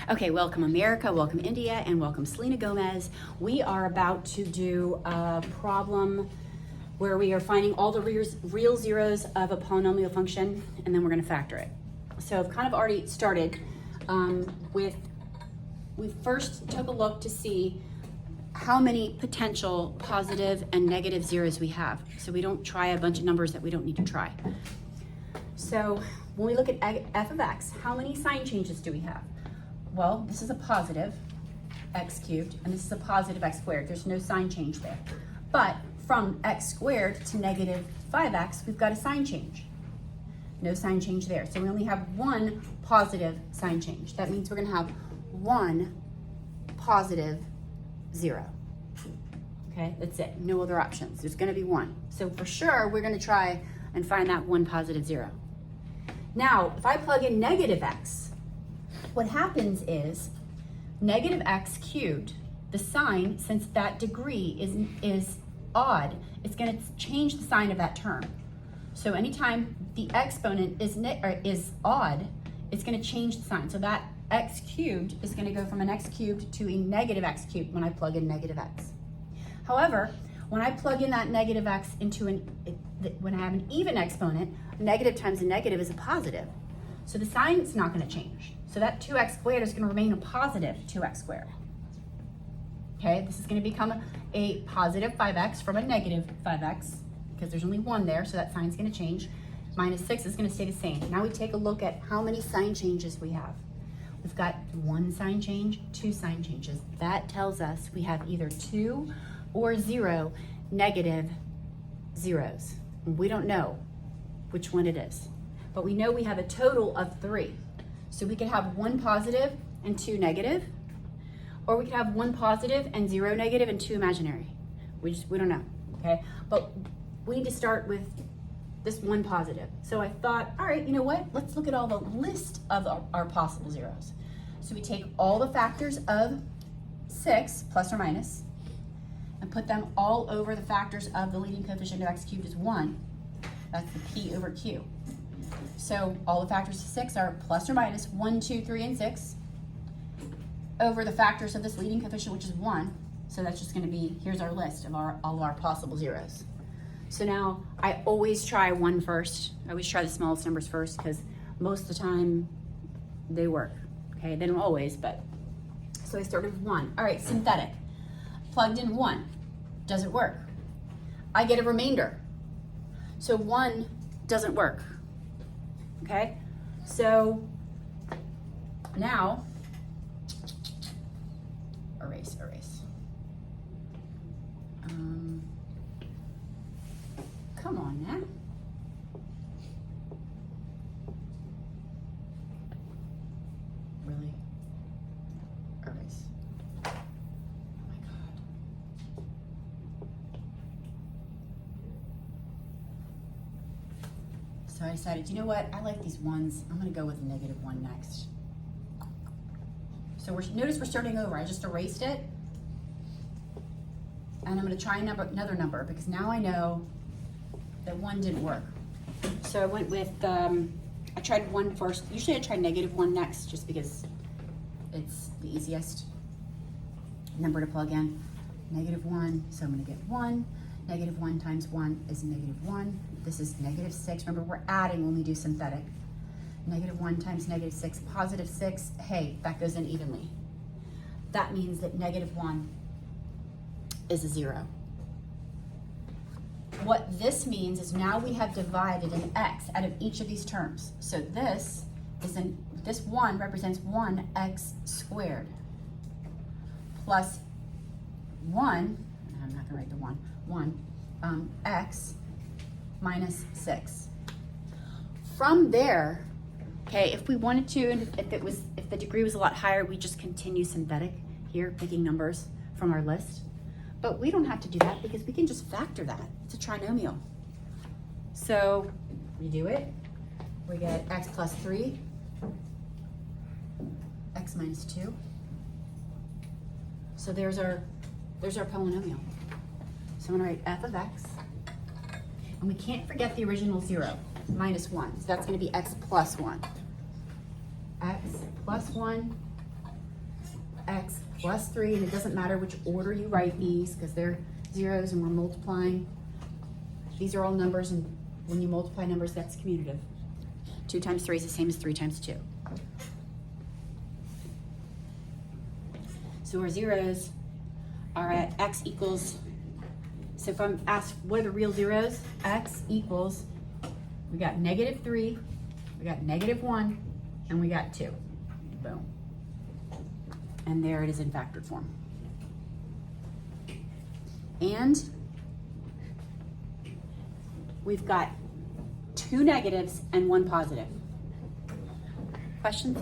Okay, welcome America, welcome India, and welcome Selena Gomez. We are about to do a problem where we are finding all the real zeros of a polynomial function, and then we're going to factor it. So I've kind of already started we first took a look to see how many potential positive and negative zeros we have, so we don't try a bunch of numbers that we don't need to try. So when we look at f of x, how many sign changes do we have? Well, this is a positive x cubed, and this is a positive x squared. There's no sign change there. But from x squared to negative 5x, we've got a sign change. No sign change there. So we only have one positive sign change. That means we're going to have one positive 0. Okay, that's it. No other options. There's going to be one. So for sure, we're going to try and find that one positive 0. Now, if I plug in negative x, what happens is negative x cubed, the sign, since that degree is odd, it's going to change the sign of that term. So anytime the exponent is odd, it's going to change the sign. So that x cubed is going to go from an x cubed to a negative x cubed when I plug in negative x. However, when I plug in that negative x into when I have an even exponent, negative times a negative is a positive. So the sign is not going to change. So that 2x squared is going to remain a positive 2x squared. Okay, this is going to become a positive 5x from a negative 5x because there's only one there, so that sign's going to change. Minus 6 is going to stay the same. Now we take a look at how many sign changes we have. We've got one sign change, two sign changes. That tells us we have either 2 or 0 negative zeros. We don't know which one it is, but we know we have a total of 3. So we could have 1 positive and 2 negative, or we could have 1 positive and 0 negative and 2 imaginary. We don't know, okay? But we need to start with this 1 positive. So I thought, all right, you know what? Let's look at all the list of our possible zeros. So we take all the factors of 6, plus or minus, and put them all over the factors of the leading coefficient of x cubed is 1. That's the p over q. So all the factors of 6 are plus or minus 1, 2, 3, and 6 over the factors of this leading coefficient, which is 1. So that's just going to be, here's our list of all of our possible zeros. So now I always try 1 first. I always try the smallest numbers first because most of the time they work. Okay, they don't always, but. So I started with 1. All right, synthetic. Plugged in 1. Does it work? I get a remainder. So 1 doesn't work. Okay, so now, erase. Come on now. Really? Erase. Oh my God. So I decided, you know what? I like these ones. I'm going to go with negative 1 next. So notice we're starting over. I just erased it. And I'm going to try another number because now I know that 1 didn't work. So I went with, I tried 1 first. Usually I try negative 1 next just because it's the easiest number to plug in. Negative 1, so I'm going to get 1. Negative 1 times 1 is negative 1. This is negative 6. Remember, we're adding when we do synthetic. Negative 1 times negative 6, positive 6. Hey, that goes in evenly. That means that negative 1 is a 0. What this means is now we have divided an x out of each of these terms. So this 1 represents 1x squared plus 1, I'm not going to write the 1, x minus 6. From there, okay, if we wanted to, and if the degree was a lot higher, we just continue synthetic here, picking numbers from our list. But we don't have to do that because we can just factor that. It's a trinomial. So we do it. We get x plus 3, x minus 2. So there's our polynomial. So I'm going to write f of x. And we can't forget the original 0, -1. So that's going to be x plus 1. X plus 1 x plus 3, and it doesn't matter which order you write these because they're zeros and we're multiplying. These are all numbers, and when you multiply numbers, that's commutative. 2 times 3 is the same as 3 times 2. So our zeros are at x equals, so if I'm asked what are the real zeros, x equals, we got -3, we got -1, and we got 2. Boom. And there it is in factored form. And we've got 2 negatives and 1 positive. Questions?